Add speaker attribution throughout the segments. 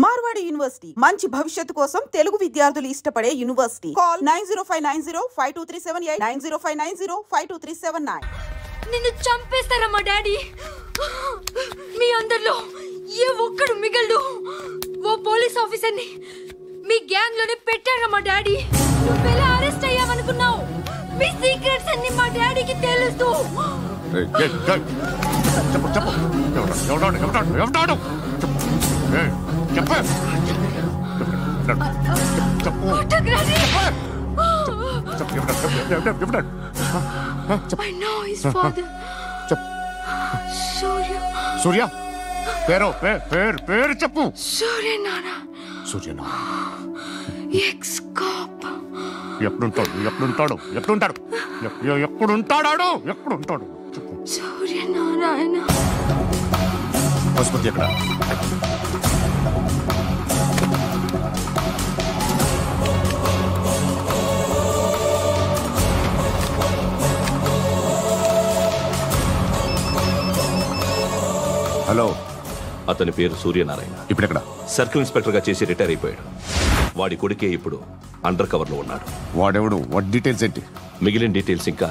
Speaker 1: Marwadi university మంచి భవిష్యత్తు కోసం తెలుగు విద్యార్థులు ఇష్టపడే యూనివర్సిటీ. కాల్ 9059052378 9059052379.
Speaker 2: నిన్ను చంపేస్తారా మా డాడీ? మీ అందరిలో ఏ ఒక్కడు మిగలడు. ఓ పోలీస్ ఆఫీసర్ని మీ గ్యాంగ్ లోనే పెట్టారా మా డాడీ? నువ్వెలా అరెస్ట్ అయ్యావనుకున్నావు? మీ సీక్రెట్స్ అన్ని మా డాడీకి తెలుసు. I know his father.
Speaker 3: సూర్య పేరు చెప్పు.
Speaker 2: సూర్యనారాయణ. X cap.
Speaker 3: ఎప్పుడుంటాడు చెప్పు.
Speaker 2: సూర్యనారాయణ.
Speaker 3: ఆసుపత్రి ఎక్కడ? హలో,
Speaker 4: అతని పేరు సూర్యనారాయణ.
Speaker 3: ఇప్పుడెక్కడ?
Speaker 4: సర్కిల్ ఇన్స్పెక్టర్ గా చేసి రిటైర్ అయిపోయాడు. వాడి కొడుకే ఇప్పుడు అండర్ కవర్ లో ఉన్నాడు.
Speaker 3: వాడెవడు? వాడి డీటెయిల్స్ ఏంటి?
Speaker 4: మిగిలిన డీటెయిల్స్ ఇంకా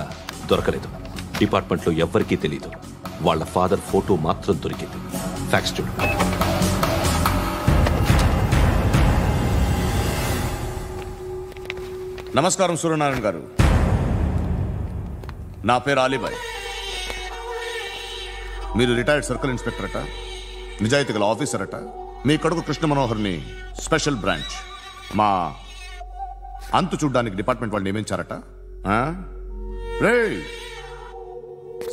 Speaker 4: దొరకలేదు. డిపార్ట్మెంట్ లో ఎవ్వరికీ తెలియదు. వాళ్ళ ఫాదర్ ఫోటో మాత్రం దొరికింది. ఫ్యాక్స్ చూడు.
Speaker 3: నమస్కారం సూర్యనారాయణ గారు. నా పేరు అలీబాయ్. మీరు రిటైర్డ్ సర్కిల్ ఇన్స్పెక్టర్ అట, నిజాయితీ గల ఆఫీసర్ అట. మీ కొడుకు కృష్ణ మనోహర్ని స్పెషల్ బ్రాంచ్ మా అంతు చూడ్డానికి డిపార్ట్మెంట్ వాళ్ళు నియమించారట. రే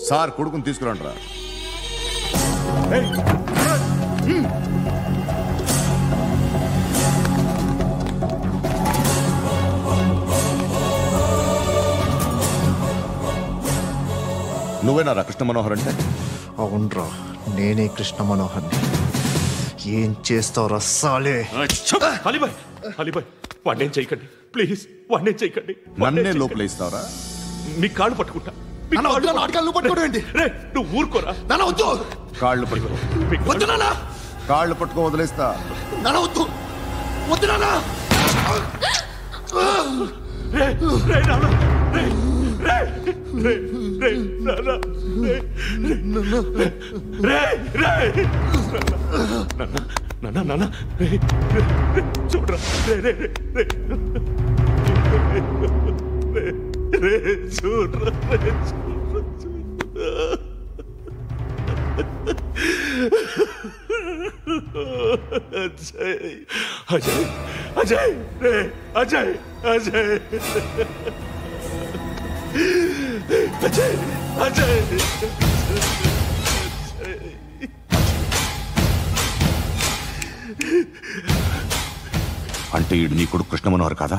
Speaker 3: సార్, కొడుకుని తీసుకురండి రా. నువ్వేనారా కృష్ణ మనోహర్ అంటే?
Speaker 5: అవునరా, నేనే కృష్ణ మనోహర్ని. ఏం చేస్తావురా సాలే?
Speaker 4: అలీబాయ్ వాడినేం చేయకండి ప్లీజ్, వాడినేం చేయకండి.
Speaker 3: నన్నే లోపలేస్తావరా?
Speaker 4: మీ కాళ్ళు పట్టుకుంటా. నువ్వు ఊరుకోరా.
Speaker 3: కాళ్ళు పట్టుకో. కాళ్ళు పట్టుకో వదిలేస్తా.
Speaker 4: చూడరా, చూడరా. అజయ్ అజయ్ అజయ్ అజయ్ అజయ్ అజయ్.
Speaker 3: అంటే ఈడు నీ కొడుకు కృష్ణ మనోహర్ కాదా?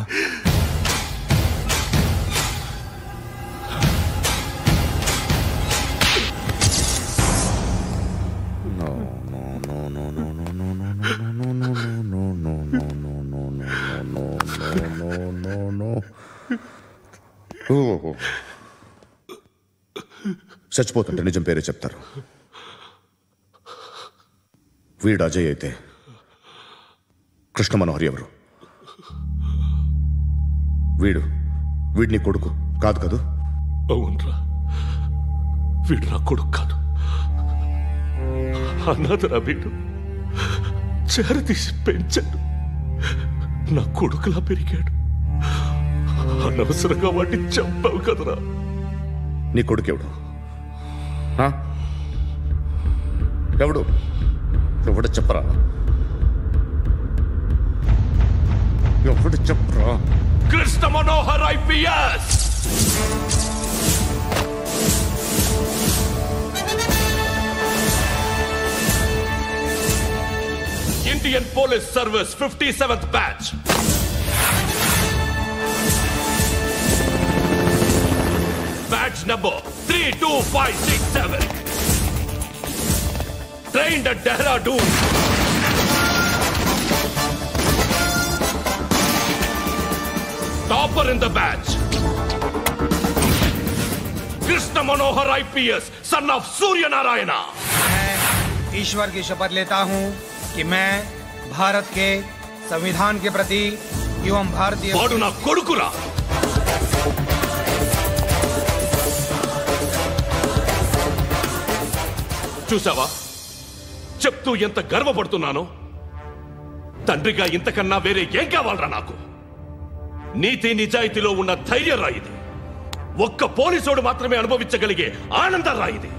Speaker 3: చచ్చిపోతుంటే నిజం పేరే చెప్తారు. వీడు అజయ్ అయితే కృష్ణ మనోహర్ ఎవరు? వీడిని కొడుకు కాదు కదూ?
Speaker 4: అవునరా, వీడు నా కొడుకు కాదు. అనాథరా వీడు. చేరతీసి పెంచాడు. నా కొడుకులా పెరిగాడు. అనవసరంగా వాడిని చంపావు కదరా.
Speaker 3: నీ కొడుకెవడు? ఎవడు? ఎవడు చెప్పరా? ఎవడు చెప్పరా?
Speaker 4: Krishna Manohar IPS. Indian police service 57th batch. Batch number 32567. Trained at Dehradun. Topper in the batch. Krishna Manohar IPS, son of Surya Narayana.
Speaker 6: मैं ईश्वर की शपथ लेता हूं कि मैं भारत के संविधान के प्रति एवं भारतीय
Speaker 4: వాడు నా కొడుకురా. చూసావా చెప్తూ ఎంత గర్వపడుతున్నానో. తండ్రిగా ఇంతకన్నా వేరే ఏం కావాలరా నాకు? నీతి నిజాయితీలో ఉన్న ధైర్యం రా ఇది. ఒక్క పోలీసోడు మాత్రమే అనుభవించగలిగే ఆనందం రా ఇది.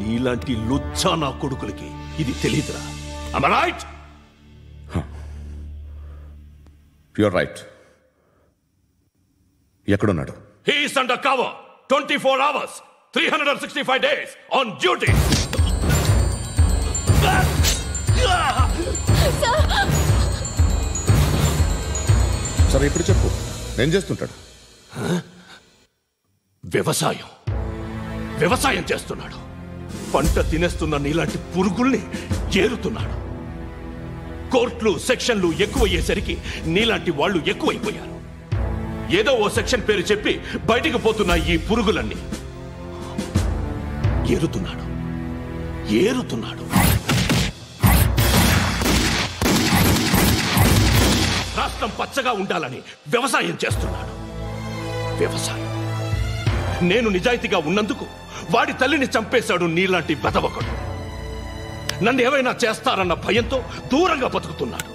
Speaker 4: నీలాంటి లుచ్చా నా కొడుకులకి ఇది తెలీదురా. Am I right?
Speaker 3: You're right. ఎక్కడున్నాడు?
Speaker 4: He is under cover 24 hours 365 days on duty.
Speaker 3: సరే ఇప్పుడు చెప్పు, ఏం చేస్తుంటాడు?
Speaker 4: వ్యవసాయం చేస్తున్నాడు. పంట తినేస్తున్న నీలాంటి పురుగుల్ని ఏరుతున్నాడు. కోర్టులు సెక్షన్లు ఎక్కువయ్యేసరికి నీలాంటి వాళ్ళు ఎక్కువైపోయారు. ఏదో ఓ సెక్షన్ పేరు చెప్పి బయటికి పోతున్న ఈ పురుగులన్నీ ఏరుతున్నాడు. రాష్ట్రం పచ్చగా ఉండాలని వ్యవసాయం చేస్తున్నాడు. నేను నిజాయితీగా ఉన్నందుకు వాడి తల్లిని చంపేశాడు నీలాంటి బెదవకుడు. నన్ను ఏమైనా చేస్తారన్న భయంతో దూరంగా బతుకుతున్నాడు.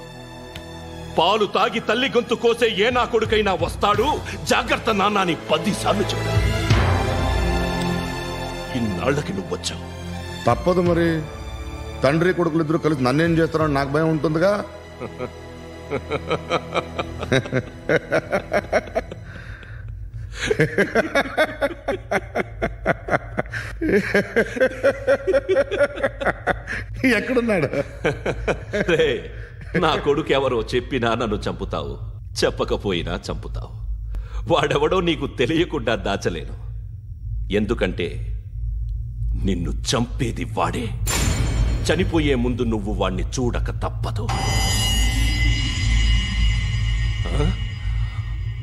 Speaker 4: పాలు తాగి తల్లి గొంతు కోసే ఏ నా కొడుకైనా వస్తాడు, జాగ్రత్త నాన్న అని 10 సార్లు చెప్పాడు. ఇన్నాళ్ళకి నువ్వు వచ్చావు.
Speaker 3: తప్పదు మరి. తండ్రి కొడుకులు ఇద్దరు కలిసి నన్నేం చేస్తారని నాకు భయం ఉంటుందిగా. ఎక్కడున్నాడు?
Speaker 4: నా కొడుకు ఎవరో చెప్పినా నన్ను చంపుతావు, చెప్పకపోయినా చంపుతావు. వాడెవడో నీకు తెలియకుండా దాచలేను. ఎందుకంటే నిన్ను చంపేది వాడే. చనిపోయే ముందు నువ్వు వాణ్ణి చూడక తప్పదు.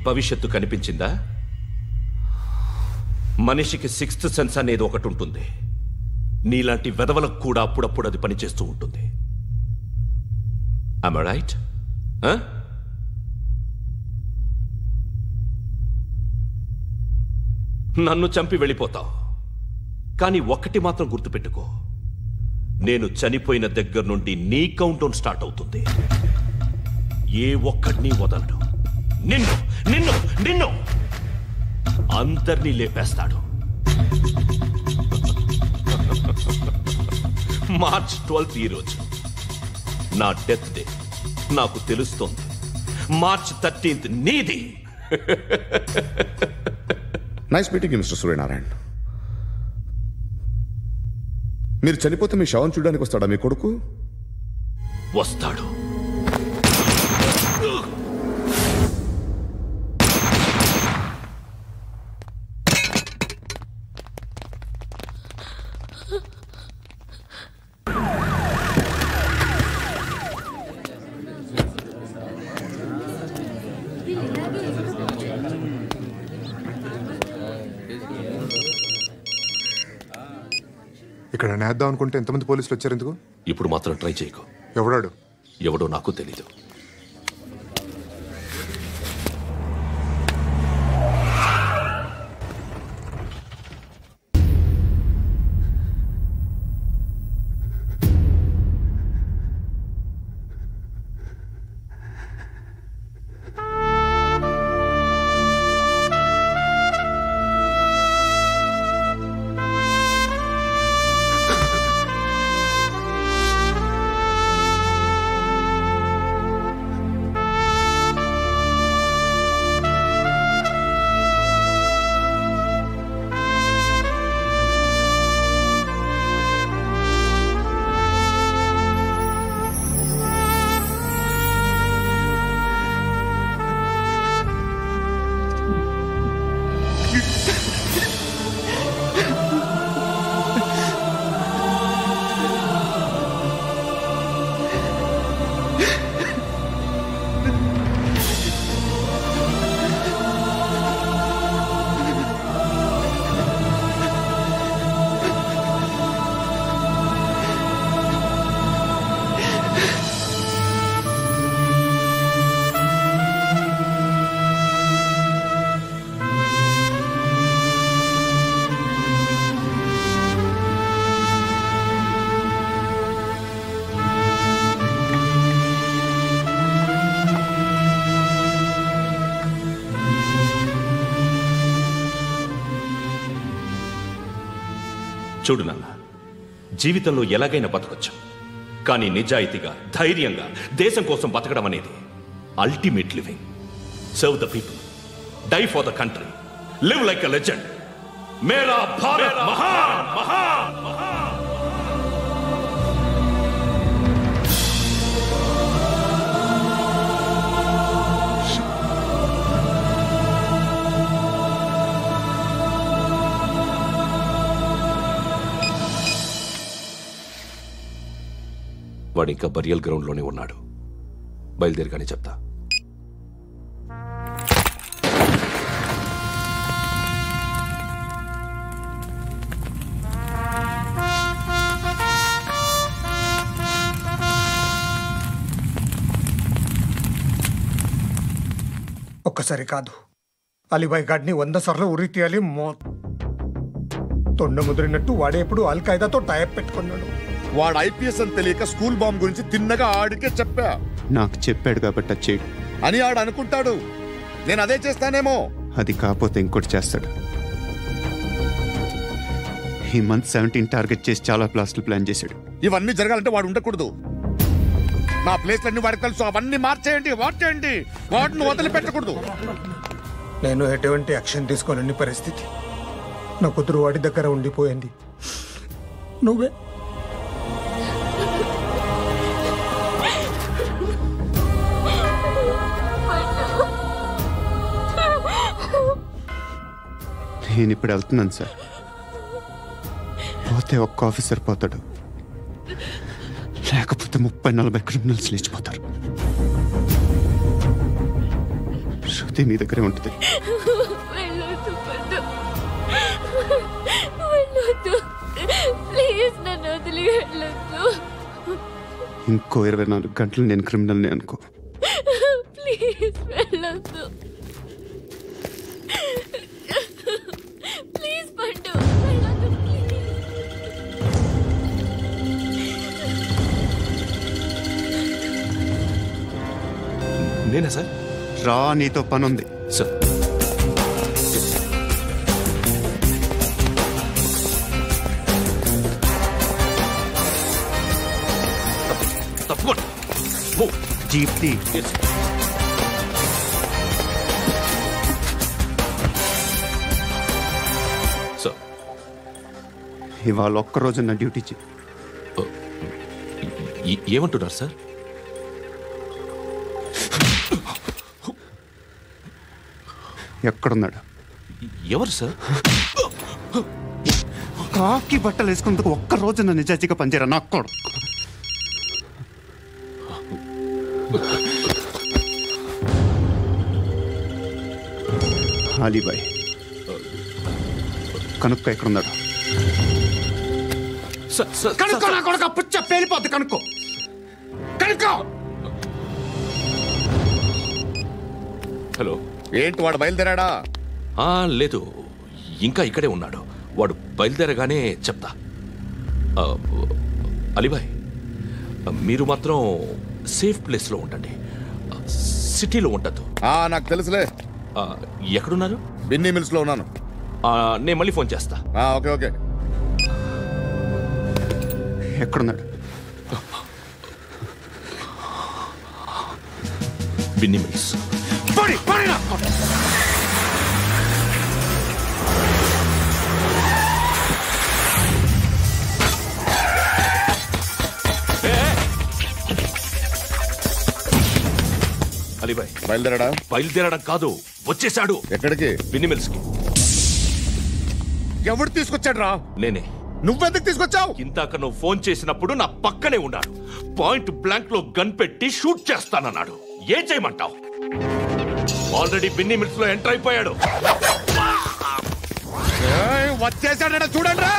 Speaker 4: భవిష్యత్తు కనిపించిందా? మనిషికి 6th సెన్స్ అనేది ఒకటి ఉంటుంది. నీలాంటి వెధవలకు కూడా అప్పుడప్పుడు అది పనిచేస్తూ ఉంటుంది. Am I right? నన్ను చంపి వెళ్ళిపోతావు. కానీ ఒక్కటి మాత్రం గుర్తుపెట్టుకో, నేను చనిపోయిన దగ్గర నుండి నీ కౌంటౌన్ స్టార్ట్ అవుతుంది. ఏ ఒక్కడిని వదలడు. నిన్ను అందరినీ లేపేస్తాడు. మార్చ్ 12th ఈ రోజు నా డెత్ డే. నాకు తెలుస్తోంది. మార్చ్ 13th నీది.
Speaker 3: Nice meeting mister Suryanarayana. మీరు చనిపోతే మీ శవం చూడడానికి వస్తాడా మీ కొడుకు?
Speaker 4: వస్తాడు.
Speaker 7: ఇక్కడ నేద్దాం అనుకుంటే ఎంతమంది పోలీసులు వచ్చారు ఎందుకు?
Speaker 4: ఇప్పుడు మాత్రం ట్రై చేయకు.
Speaker 7: ఎవడో
Speaker 4: నాకు తెలీదు. చూడు నాన్న, జీవితంలో ఎలాగైనా బతకొచ్చు, కానీ నిజాయితీగా ధైర్యంగా దేశం కోసం బతకడం అనేది ultimate living. Serve the people, die for the country, live like a legend. మేరా భారత్ మహాన్ మహాన్ మహాన్. వాడు ఇంకా బరియల్ గ్రౌండ్లోనే ఉన్నాడు. బయలుదేరగానే చెప్తా.
Speaker 6: ఒక్కసారి కాదు, అలీబాయ్ గాడిని 100 సార్లు ఉరి తీయాలి. తొండ ముదిరినట్టు వాడేప్పుడు అల్ ఖైదాతో టైప్ పెట్టుకున్నాడు.
Speaker 3: వాడు ఐపీఎస్ అని తెలియక స్కూల్ బాంబ్ గురించి తిన్నగా ఆడికే చెప్పా.
Speaker 8: నాకు చెప్పాడు కాబట్టి చేయడు
Speaker 3: అని ఆడు అనుకుంటాడు. నేను అదే చేస్తానేమో.
Speaker 8: అది కాకపోతే ఇంకోటి చేస్తాడు. ఈ మంత్ 17 టార్గెట్ చేసి చాలా ప్లాస్టులు ప్లాన్ చేశాడు.
Speaker 3: ఇవన్నీ జరగాలంటే వాడు ఉండకూడదు. నా ప్లేస్లన్నీ వాడికి తెలుసు. అవన్నీ మార్చేయండి, వార్చేయండి. వాటిని వదిలిపెట్టకూడదు.
Speaker 6: నేను ఎటువంటి యాక్షన్ తీసుకోలేని పరిస్థితి. నా కూతురు వాడి దగ్గర ఉండిపోయింది. నువ్వే
Speaker 8: నేను ఇప్పుడు వెళ్తున్నాను సార్. పోతే ఒక్క ఆఫీసర్ పోతాడు, లేకపోతే 30-40 క్రిమినల్స్ లేచిపోతారు. శృతి మీ దగ్గరే ఉంటుంది. ఇంకో 24 గంటలు నేను క్రిమినల్ని అనుకో.
Speaker 2: ప్లీజ్ వెళ్ళొద్దు. ప్లీజ్ పండు, వెళ్ళొద్దు ప్లీజ్.
Speaker 4: నేనా సార్?
Speaker 8: రా, నీతో పని ఉంది
Speaker 4: సార్. తప్పకుండా
Speaker 8: జీప్తి.
Speaker 4: సార్,
Speaker 8: ఇవాళ ఒక్కరోజు నా డ్యూటీ చేయి.
Speaker 4: ఏమంటున్నారు సార్?
Speaker 8: ఎక్కడున్నాడు?
Speaker 4: ఎవరు సార్?
Speaker 8: కాకి బట్టలు వేసుకున్నందుకు ఒక్కరోజు నా నిజాయితీగా పనిచేయరా నాకు కూడా. అలీబాయ్ కనుక్కో, ఎక్కడున్నాడు? కనుక్కో నా కొడుకు. పుచ్చ పేలిపోద్ది. కనుక్కో, కనుక్కో.
Speaker 4: హలో,
Speaker 3: ఏంటి వాడు బయలుదేరాడా?
Speaker 4: లేదు, ఇంకా ఇక్కడే ఉన్నాడు. వాడు బయలుదేరగానే చెప్తా. అలీబాయ్, మీరు మాత్రం సేఫ్ ప్లేస్లో ఉండండి, సిటీలో ఉండద్దు.
Speaker 3: నాకు తెలుసులే.
Speaker 4: ఎక్కడున్నారు?
Speaker 3: బిన్నీ మిల్స్ లో ఉన్నాను.
Speaker 4: నేను మళ్ళీ ఫోన్ చేస్తా.
Speaker 3: Okay okay.
Speaker 8: ఎక్కడున్నాడు?
Speaker 4: బిన్నీ మిల్స్. అలీబాయ్
Speaker 3: బయలుదేరాడా?
Speaker 4: బయలుదేరడం కాదు, వచ్చేశాడు.
Speaker 3: ఎక్కడికి?
Speaker 4: బిన్నీ మిల్స్ కి.
Speaker 3: ఎవడు తీసుకొచ్చాడు రా?
Speaker 4: నేనే.
Speaker 3: నువ్వెందుకు తీసుకొచ్చావు?
Speaker 4: ఇందాక నువ్వు ఫోన్ చేసినప్పుడు నా పక్కనే ఉన్నాడు. పాయింట్ బ్లాంక్ లో గన్ పెట్టి షూట్ చేస్తానన్నాడు. ఏం చేయమంటావు? ఆల్రెడీ బిన్నీ మిల్స్ లో ఎంటర్ అయిపోయాడు.
Speaker 3: వచ్చేసాడ చూడండి.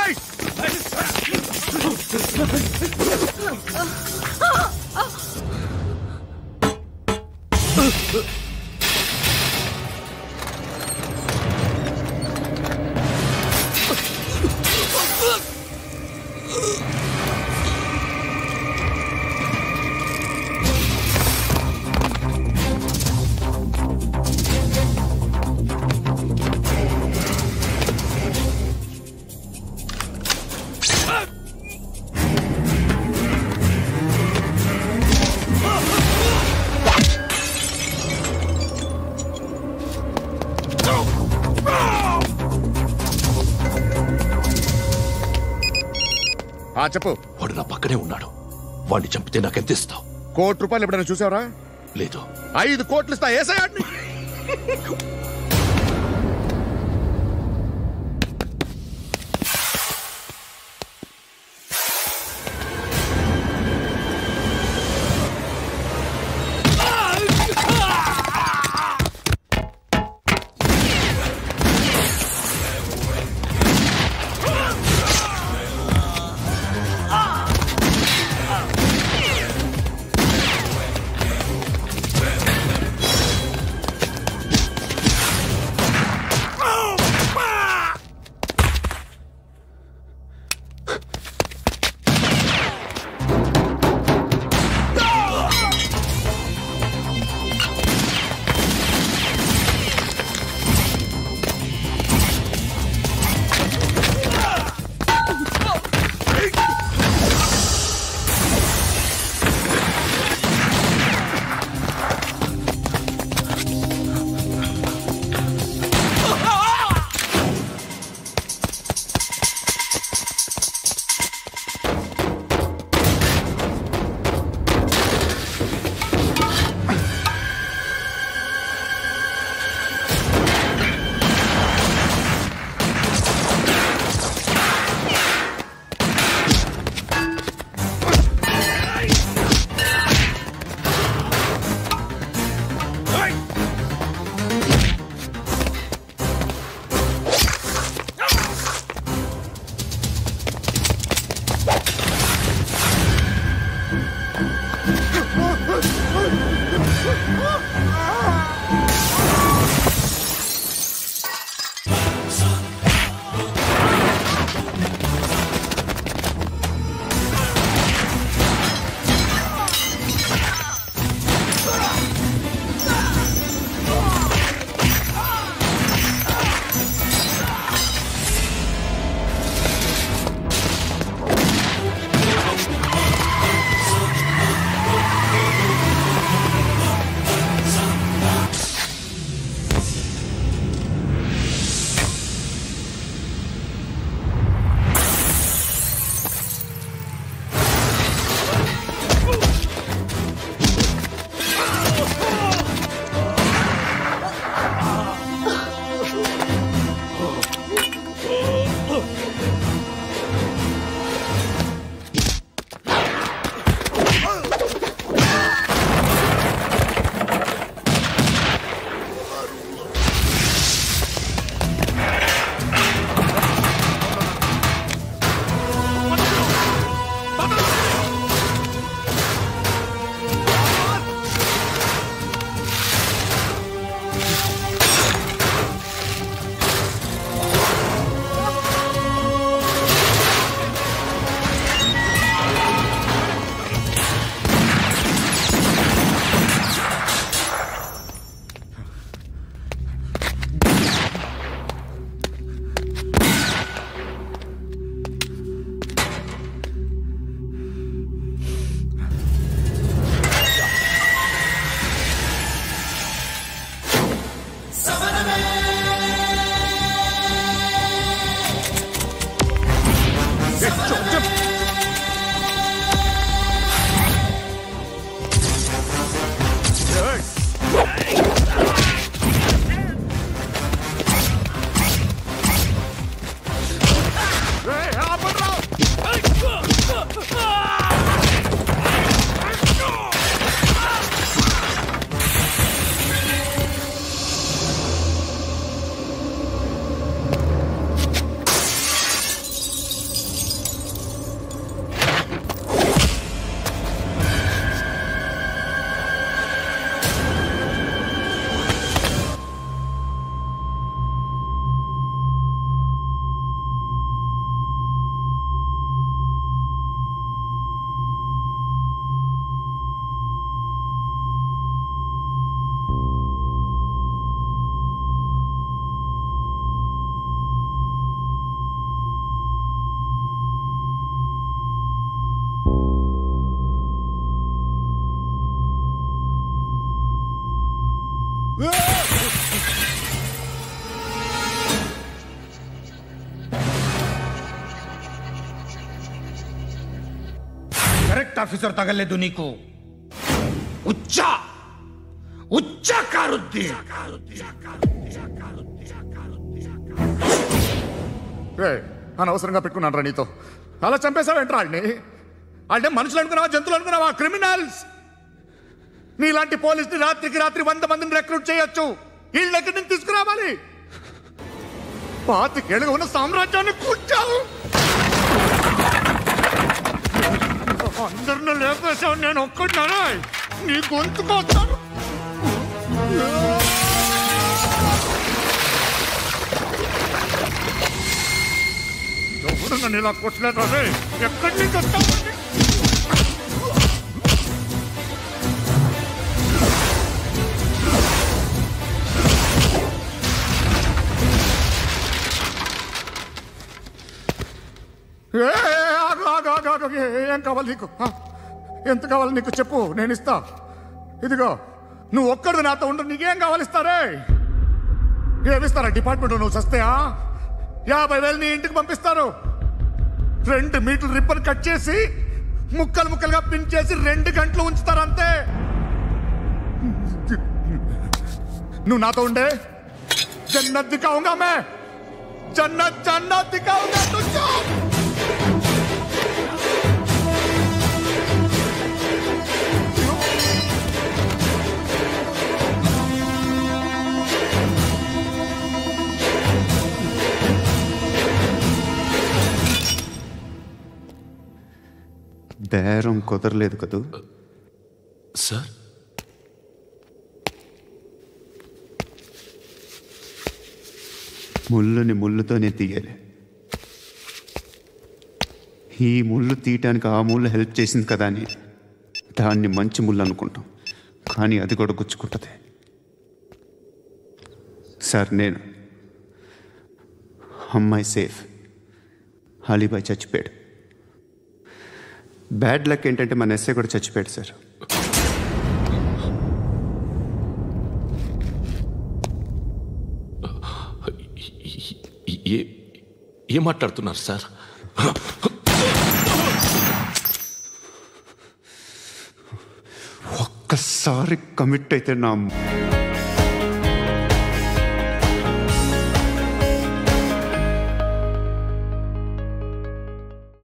Speaker 3: చెప్పు.
Speaker 4: వాడు నా పక్కనే ఉన్నాడు. వాడిని చంపితే నాకెంత ఇస్తావు?
Speaker 3: ₹1,00,00,000 ఎప్పుడైనా చూసావరా?
Speaker 4: లేదు.
Speaker 3: 5 కోట్లు ఇస్తా. ఏసయాడిని.
Speaker 8: ఆఫీసర్ తగలేదు నీకు. ఉచ్చా కారుద్ది.
Speaker 3: అనవసరంగా పెట్టుకున్నాను రా నీతో. అలా చంపేశావేంట్రా వాళ్ళని? అంటే మనుషులు అనుకున్నావా, జంతువులు అనుకున్నావా? క్రిమినల్స్. నీలాంటి పోలీసుని రాత్రికి రాత్రి 100 మందిని రిక్రూట్ చేయొచ్చు. వీళ్ళ దగ్గర నుంచి తీసుకురావాలి. 25 ఏళ్ళుగా ఉన్న సామ్రాజ్యాన్ని కూర్చావు. అందరిని లేపేశావు, నేను ఒక్కడినారా? నీ గొంతుకొచ్చాను. ఎవరు నన్ను ఇలా కొట్టలేదా? ఎక్కడి నుంచి వస్తావు? ఏం కావాలి నీకు? ఎంత కావాలి నీకు చెప్పు, నేను ఇస్తా. ఇదిగో నువ్వు ఒక్కడిది నాతో ఉండు. నీకేం కావాలి ఇస్తారే? ఏమిస్తారా డిపార్ట్మెంట్? నువ్వు చస్తేయా 50,000 నీ ఇంటికి పంపిస్తారు. 2 మీటర్లు రిబ్బన్ కట్ చేసి ముక్కలు ముక్కలుగా పిన్ చేసి 2 గంటలు ఉంచుతారు అంతే. నువ్వు నాతో ఉండే జన్నత్ దిఖాऊंगा मैं, జన్నత్ దిఖాऊंगा तुझको.
Speaker 9: బేరం కుదరలేదు కదూ
Speaker 4: సార్?
Speaker 9: ముళ్ళుని ముళ్ళుతోనే తీయాలి. ఈ ముళ్ళు తీయటానికి ఆ ముళ్ళు హెల్ప్ చేసింది కదా అని దాన్ని మంచి ముళ్ళు అనుకుంటాం, కానీ అది కూడా గుచ్చుకుంటుంది. సార్, నేను అమ్మాయి సేఫ్, అలీబాయ్ చచ్చిపోయాడు. బ్యాడ్ లక్ ఏంటంటే మన ఎస్ఐ కూడా చచ్చిపోయాడు సార్.
Speaker 4: ఏం మాట్లాడుతున్నారు సార్?
Speaker 9: ఒక్కసారి కమిట్ అయితే నా